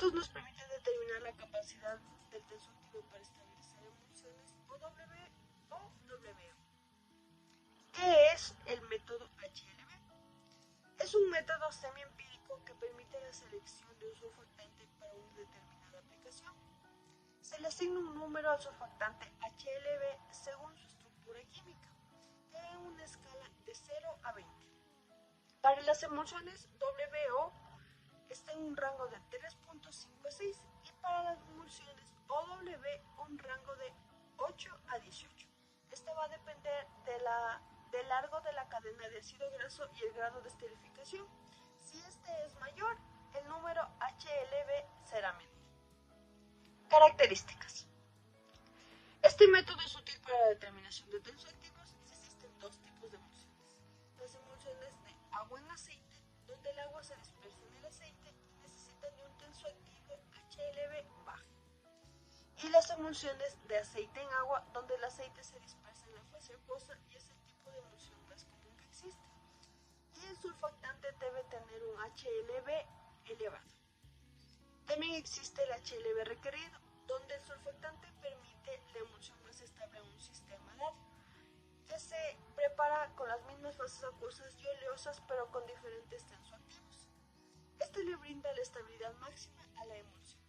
Estos nos permiten determinar la capacidad del tensoactivo para estabilizar emulsiones o W o WO. ¿Qué es el método HLB? Es un método semiempírico que permite la selección de un surfactante para una determinada aplicación. Se le asigna un número al surfactante HLB según su estructura química, en una escala de 0 a 20. Para las emulsiones WO está en un rango de 3.5 a 6 y para las emulsiones OW un rango de 8 a 18. Esta va a depender del largo de la cadena de ácido graso y el grado de esterificación. Si este es mayor, el número HLB será menor. Características. Este método es útil para la determinación de tensoactivos si existen dos tipos de emulsiones. Las emulsiones de agua en aceite, donde el agua se dispersa en el aceite y necesita de un tensoactivo HLB bajo. Y las emulsiones de aceite en agua, donde el aceite se dispersa en la fase acuosa y es el tipo de emulsión más común que existe. Y el surfactante debe tener un HLB elevado. También existe el HLB requerido, donde el surfactante permite la emulsión más estable en un sistema dado, que se prepara con las mismas fases acuosas y oleosas pero con diferentes tensoactivos. Este le brinda la estabilidad máxima a la emulsión.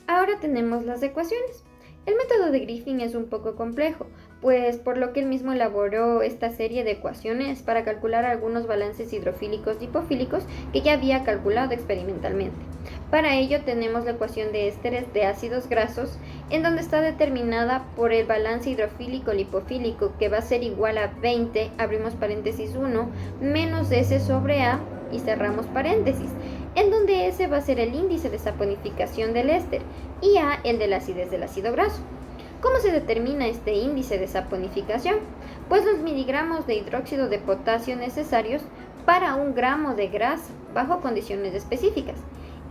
Ahora tenemos las ecuaciones. El método de Griffin es un poco complejo, pues por lo que él mismo elaboró esta serie de ecuaciones para calcular algunos balances hidrofílicos y lipofílicos que ya había calculado experimentalmente. Para ello tenemos la ecuación de ésteres de ácidos grasos, en donde está determinada por el balance hidrofílico-lipofílico, que va a ser igual a 20, abrimos paréntesis 1, menos S sobre A, y cerramos paréntesis, en donde S va a ser el índice de saponificación del éster y A el de la acidez del ácido graso. ¿Cómo se determina este índice de saponificación? Pues los miligramos de hidróxido de potasio necesarios para 1 gramo de grasa bajo condiciones específicas.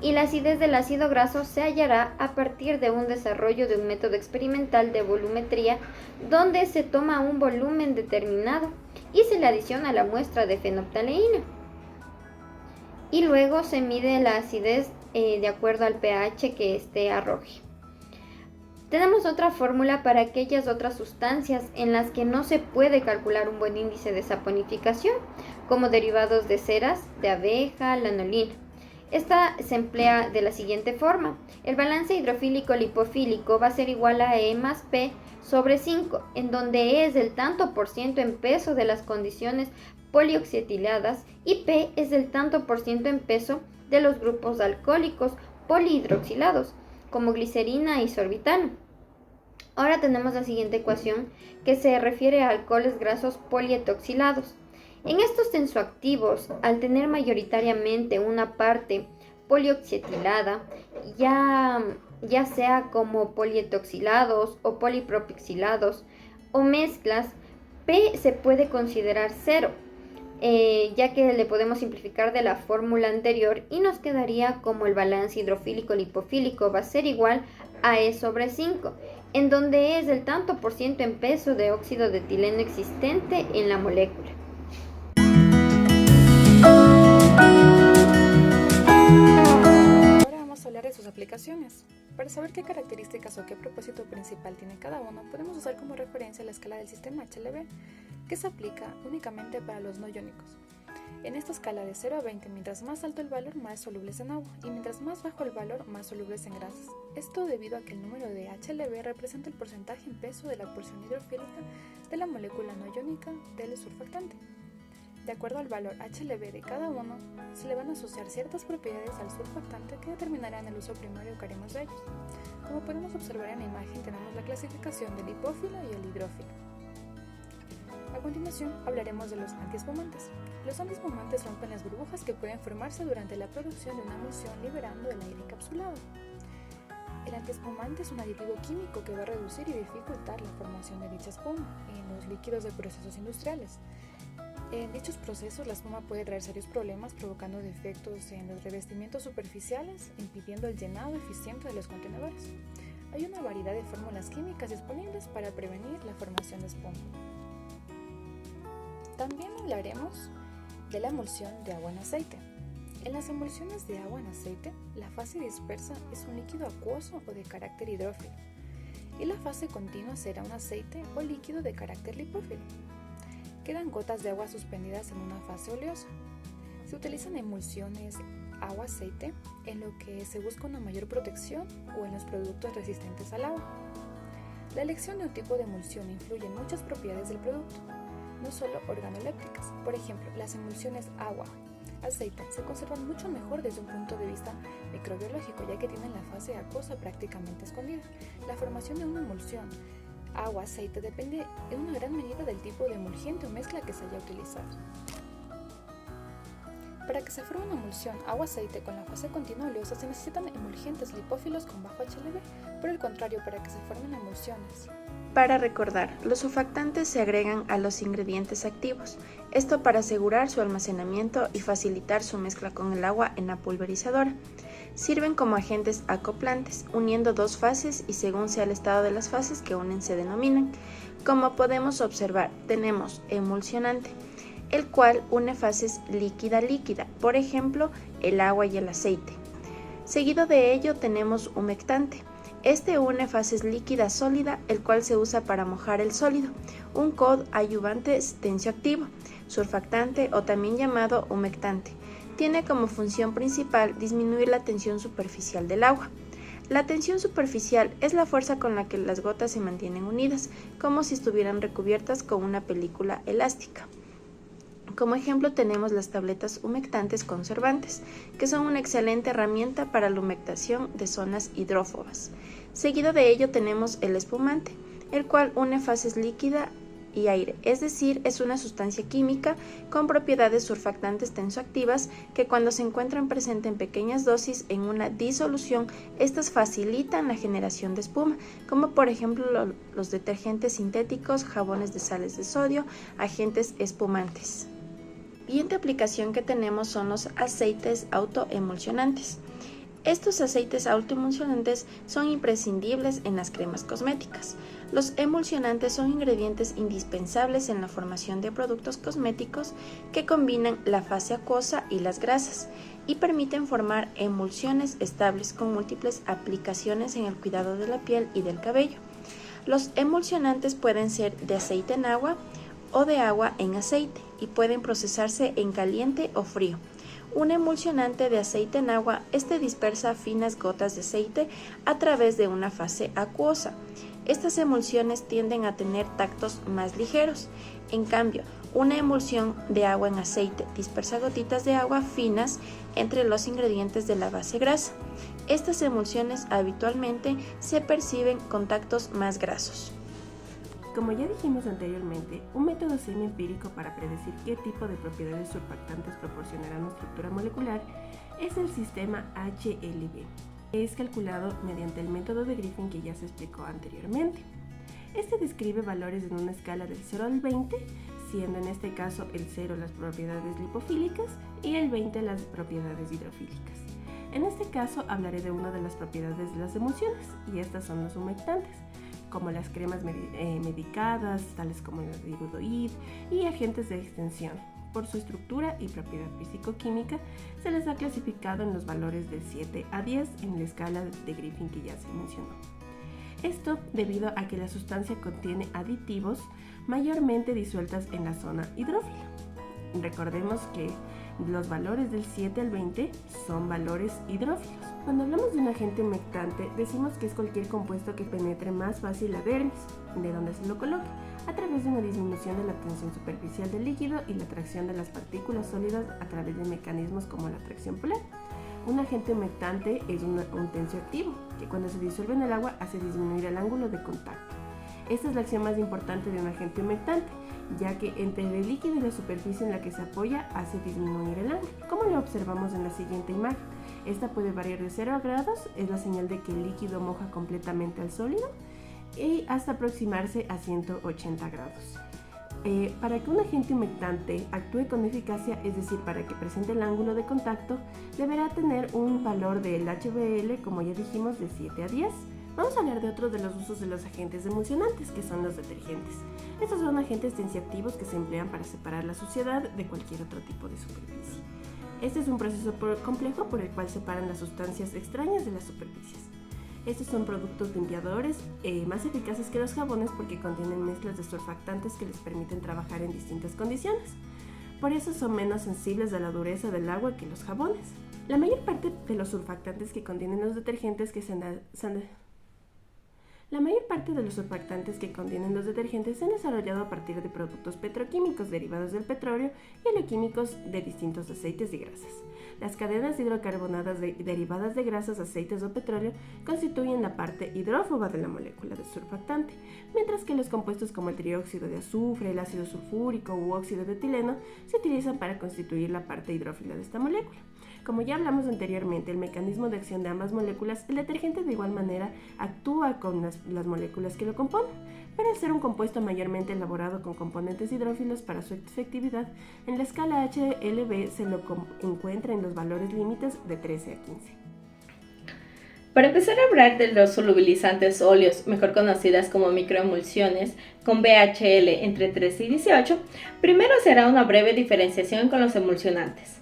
Y la acidez del ácido graso se hallará a partir de un desarrollo de un método experimental de volumetría donde se toma un volumen determinado y se le adiciona la muestra de fenolftaleína. Y luego se mide la acidez de acuerdo al pH que éste arroje. Tenemos otra fórmula para aquellas otras sustancias en las que no se puede calcular un buen índice de saponificación, como derivados de ceras, de abeja, lanolina. Esta se emplea de la siguiente forma. El balance hidrofílico-lipofílico va a ser igual a E más P sobre 5, en donde E es el tanto por ciento en peso de las condiciones polioxietiladas y P es el tanto por ciento en peso de los grupos alcohólicos polihidroxilados, como glicerina y sorbitano. Ahora tenemos la siguiente ecuación que se refiere a alcoholes grasos polietoxilados. En estos tensoactivos, al tener mayoritariamente una parte polioxietilada, ya sea como polietoxilados o polipropixilados o mezclas, P se puede considerar 0, ya que le podemos simplificar de la fórmula anterior y nos quedaría como el balance hidrofílico-lipofílico va a ser igual a E sobre 5, en donde E es el tanto por ciento en peso de óxido de etileno existente en la molécula. Ahora vamos a hablar de sus aplicaciones. Para saber qué características o qué propósito principal tiene cada uno, podemos usar como referencia la escala del sistema HLB, que se aplica únicamente para los no iónicos. En esta escala de 0 a 20, mientras más alto el valor, más solubles en agua, y mientras más bajo el valor, más solubles en grasas. Esto debido a que el número de HLB representa el porcentaje en peso de la porción hidrofílica de la molécula no iónica del surfactante. De acuerdo al valor HLB de cada uno, se le van a asociar ciertas propiedades al surfactante que determinarán el uso primario que haremos de ellos. Como podemos observar en la imagen, tenemos la clasificación del lipófilo y el hidrófilo. A continuación, hablaremos de los antiespumantes. Los antiespumantes rompen las burbujas que pueden formarse durante la producción de una emulsión liberando el aire encapsulado. El antiespumante es un aditivo químico que va a reducir y dificultar la formación de dicha espuma en los líquidos de procesos industriales. En dichos procesos, la espuma puede traer serios problemas provocando defectos en los revestimientos superficiales, impidiendo el llenado eficiente de los contenedores. Hay una variedad de fórmulas químicas disponibles para prevenir la formación de espuma. También hablaremos de la emulsión de agua en aceite. En las emulsiones de agua en aceite, la fase dispersa es un líquido acuoso o de carácter hidrófilo, y la fase continua será un aceite o líquido de carácter lipófilo. Quedan gotas de agua suspendidas en una fase oleosa. Se utilizan emulsiones agua-aceite en lo que se busca una mayor protección o en los productos resistentes al agua. La elección de un tipo de emulsión influye en muchas propiedades del producto, no solo organolépticas. Por ejemplo, las emulsiones agua-aceite se conservan mucho mejor desde un punto de vista microbiológico, ya que tienen la fase acuosa prácticamente escondida. La formación de una emulsión agua-aceite depende en una gran medida del tipo de emulgente o mezcla que se haya utilizado. Para que se forme una emulsión agua-aceite con la fase continua oleosa se necesitan emulgentes lipófilos con bajo HLB. Por el contrario, para que se formen emulsiones. Para recordar, los surfactantes se agregan a los ingredientes activos, esto para asegurar su almacenamiento y facilitar su mezcla con el agua en la pulverizadora. Sirven como agentes acoplantes, uniendo dos fases y según sea el estado de las fases que unen se denominan. Como podemos observar, tenemos emulsionante, el cual une fases líquida-líquida, por ejemplo, el agua y el aceite. Seguido de ello tenemos humectante. Este une fases líquida-sólida, el cual se usa para mojar el sólido, un coadyuvante tensioactivo, surfactante o también llamado humectante. Tiene como función principal disminuir la tensión superficial del agua. La tensión superficial es la fuerza con la que las gotas se mantienen unidas, como si estuvieran recubiertas con una película elástica. Como ejemplo tenemos las tabletas humectantes conservantes, que son una excelente herramienta para la humectación de zonas hidrófobas. Seguido de ello tenemos el espumante, el cual une fases líquida y aire, es decir, es una sustancia química con propiedades surfactantes tensoactivas que cuando se encuentran presentes en pequeñas dosis en una disolución, estas facilitan la generación de espuma, como por ejemplo los detergentes sintéticos, jabones de sales de sodio, agentes espumantes. Siguiente aplicación que tenemos son los aceites autoemulsionantes. Estos aceites autoemulsionantes son imprescindibles en las cremas cosméticas. Los emulsionantes son ingredientes indispensables en la formación de productos cosméticos que combinan la fase acuosa y las grasas y permiten formar emulsiones estables con múltiples aplicaciones en el cuidado de la piel y del cabello. Los emulsionantes pueden ser de aceite en agua o de agua en aceite y pueden procesarse en caliente o frío. Un emulsionante de aceite en agua dispersa finas gotas de aceite a través de una fase acuosa. Estas emulsiones tienden a tener tactos más ligeros. En cambio, una emulsión de agua en aceite dispersa gotitas de agua finas entre los ingredientes de la base grasa. Estas emulsiones habitualmente se perciben con tactos más grasos. Como ya dijimos anteriormente, un método semiempírico para predecir qué tipo de propiedades surfactantes proporcionará una estructura molecular es el sistema HLB. Es calculado mediante el método de Griffin que ya se explicó anteriormente. Este describe valores en una escala del 0 al 20, siendo en este caso el 0 las propiedades lipofílicas y el 20 las propiedades hidrofílicas. En este caso hablaré de una de las propiedades de las emulsiones, y estas son los humectantes, como las cremas medicadas, tales como el dirudoid y agentes de extensión. Por su estructura y propiedad físico-química, se les ha clasificado en los valores de 7 a 10 en la escala de Griffin que ya se mencionó. Esto debido a que la sustancia contiene aditivos mayormente disueltas en la zona hidrófila. Recordemos que los valores del 7 al 20 son valores hidrófilos. Cuando hablamos de un agente humectante, decimos que es cualquier compuesto que penetre más fácil la dermis, de donde se lo coloque, a través de una disminución de la tensión superficial del líquido y la atracción de las partículas sólidas a través de mecanismos como la atracción polar. Un agente humectante es un tensioactivo, que cuando se disuelve en el agua hace disminuir el ángulo de contacto. Esta es la acción más importante de un agente humectante, ya que entre el líquido y la superficie en la que se apoya hace disminuir el ángulo, como lo observamos en la siguiente imagen. Esta puede variar de 0 grados, es la señal de que el líquido moja completamente al sólido, y hasta aproximarse a 180 grados. Para que un agente humectante actúe con eficacia, es decir, para que presente el ángulo de contacto, deberá tener un valor del HBL, como ya dijimos, de 7 a 10, Vamos a hablar de otro de los usos de los agentes emulsionantes, que son los detergentes. Estos son agentes tensioactivos que se emplean para separar la suciedad de cualquier otro tipo de superficie. Este es un proceso complejo por el cual separan las sustancias extrañas de las superficies. Estos son productos limpiadores más eficaces que los jabones porque contienen mezclas de surfactantes que les permiten trabajar en distintas condiciones. Por eso son menos sensibles a la dureza del agua que los jabones. La mayor parte de los surfactantes que contienen los detergentes se han desarrollado a partir de productos petroquímicos derivados del petróleo y oleoquímicos de distintos aceites y grasas. Las cadenas hidrocarbonadas derivadas de grasas, aceites o petróleo constituyen la parte hidrófoba de la molécula de surfactante, mientras que los compuestos como el trióxido de azufre, el ácido sulfúrico u óxido de etileno se utilizan para constituir la parte hidrófila de esta molécula. Como ya hablamos anteriormente, el mecanismo de acción de ambas moléculas, el detergente de igual manera actúa con las moléculas que lo componen, pero al ser un compuesto mayormente elaborado con componentes hidrófilos para su efectividad, en la escala HLB se lo encuentra en los valores límites de 13 a 15. Para empezar a hablar de los solubilizantes óleos, mejor conocidas como microemulsiones, con BHL entre 13 y 18, primero se hará una breve diferenciación con los emulsionantes.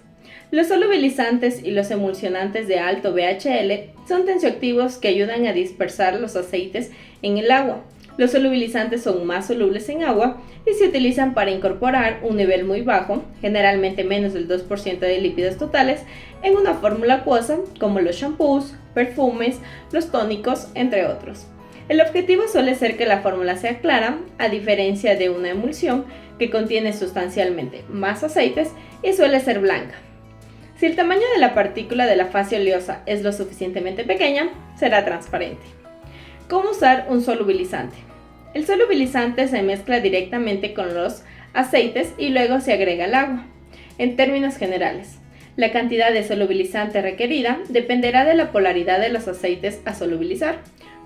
Los solubilizantes y los emulsionantes de alto BHL son tensioactivos que ayudan a dispersar los aceites en el agua. Los solubilizantes son más solubles en agua y se utilizan para incorporar un nivel muy bajo, generalmente menos del 2% de lípidos totales, en una fórmula acuosa como los shampoos, perfumes, los tónicos, entre otros. El objetivo suele ser que la fórmula sea clara, a diferencia de una emulsión que contiene sustancialmente más aceites y suele ser blanca. Si el tamaño de la partícula de la fase oleosa es lo suficientemente pequeña, será transparente. ¿Cómo usar un solubilizante? El solubilizante se mezcla directamente con los aceites y luego se agrega el agua. En términos generales, la cantidad de solubilizante requerida dependerá de la polaridad de los aceites a solubilizar.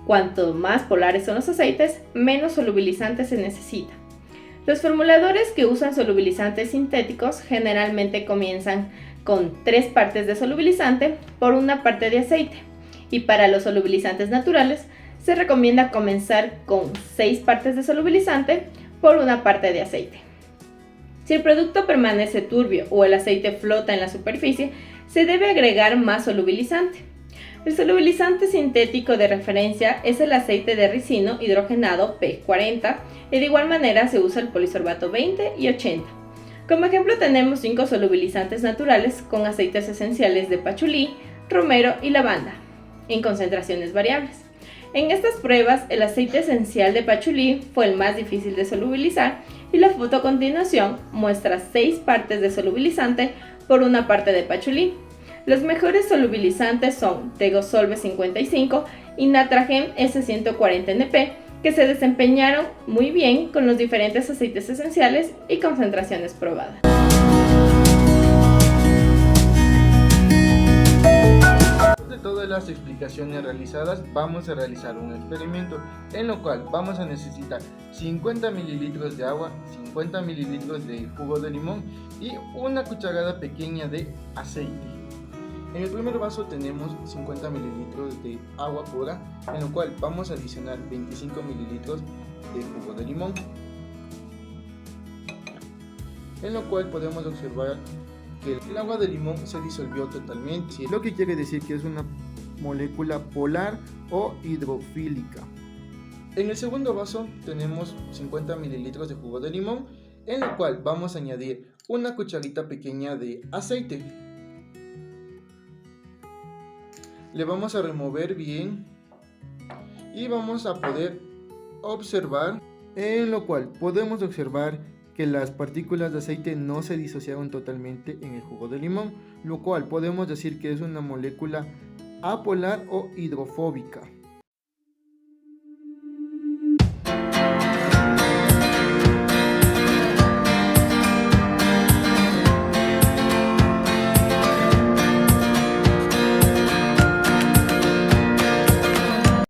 Cuanto más polares son los aceites, menos solubilizante se necesita. Los formuladores que usan solubilizantes sintéticos generalmente comienzan con 3 partes de solubilizante por 1 parte de aceite, y para los solubilizantes naturales se recomienda comenzar con 6 partes de solubilizante por 1 parte de aceite. Si el producto permanece turbio o el aceite flota en la superficie, se debe agregar más solubilizante. El solubilizante sintético de referencia es el aceite de ricino hidrogenado P40 y de igual manera se usa el polisorbato 20 y 80. Como ejemplo tenemos 5 solubilizantes naturales con aceites esenciales de pachulí, romero y lavanda, en concentraciones variables. En estas pruebas, el aceite esencial de pachulí fue el más difícil de solubilizar y la foto a continuación muestra 6 partes de solubilizante por 1 parte de pachulí. Los mejores solubilizantes son Tegosolve 55 y Natragen S140NP, que se desempeñaron muy bien con los diferentes aceites esenciales y concentraciones probadas. Después de todas las explicaciones realizadas, vamos a realizar un experimento en lo cual vamos a necesitar 50 mililitros de agua, 50 mililitros de jugo de limón y una cucharada pequeña de aceite. En el primer vaso tenemos 50 mililitros de agua pura, en lo cual vamos a adicionar 25 mililitros de jugo de limón, en lo cual podemos observar que el agua de limón se disolvió totalmente, lo que quiere decir que es una molécula polar o hidrofílica. En el segundo vaso tenemos 50 mililitros de jugo de limón, en lo cual vamos a añadir una cucharita pequeña de aceite. Le vamos a remover bien y vamos a poder observar, en lo cual podemos observar que las partículas de aceite no se disociaron totalmente en el jugo de limón, lo cual podemos decir que es una molécula apolar o hidrofóbica.